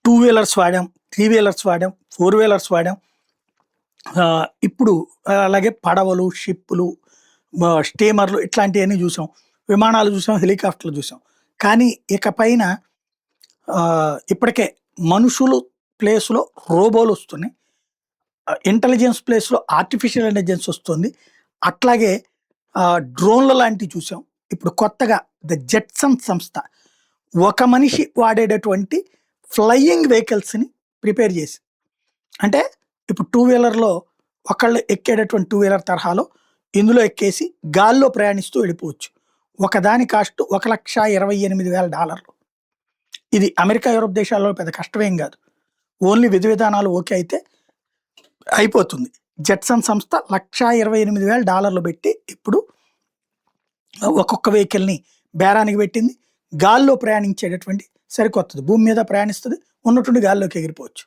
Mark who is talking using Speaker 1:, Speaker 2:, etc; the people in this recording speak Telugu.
Speaker 1: టూ వీలర్స్ వాడాం, త్రీ వీలర్స్ వాడాం, ఫోర్ వీలర్స్ వాడాం. ఇప్పుడు అలాగే పడవలు, షిప్పులు, స్టీమర్లు ఇట్లాంటివన్నీ చూసాం. విమానాలు చూసాం, హెలికాప్టర్లు చూసాం. కానీ ఇకపైన ఇప్పటికే మనుషులు ప్లేస్‌లో రోబోలు వస్తున్నాయి. ఇంటెలిజెన్స్ ప్లేస్‌లో ఆర్టిఫిషియల్ ఇంటెలిజెన్స్ వస్తుంది. అట్లాగే డ్రోన్‌ల లాంటివి చూసాం. ఇప్పుడు కొత్తగా ద జెట్సన్ సంస్థ ఒక మనిషి వాడేటటువంటి ఫ్లయింగ్ వెహికల్స్‌ని ప్రిపేర్ చేసింది. అంటే ఇప్పుడు టూ వీలర్‌లో ఒకళ్ళు ఎక్కేటటువంటి టూ వీలర్ తరహాలో ఇందులో ఎక్కేసి గాల్లో ప్రయాణిస్తూ వెళ్ళిపోవచ్చు. ఒకదాని కాస్ట్ $1,28,000. ఇది అమెరికా, యూరోప్ దేశాల్లో పెద్ద కష్టమేం కాదు. ఓన్లీ విధి విధానాలు ఓకే అయితే అయిపోతుంది. జెట్సన్ సంస్థ $1,28,000 పెట్టి ఇప్పుడు ఒక్కొక్క వెహికల్‌ని బేరానికి పెట్టింది. గాల్లో ప్రయాణించేటటువంటి సరికొత్తది. భూమి మీద ప్రయాణిస్తది. ఉన్నట్టుండి గాల్లోకి ఎగిరిపోవచ్చు.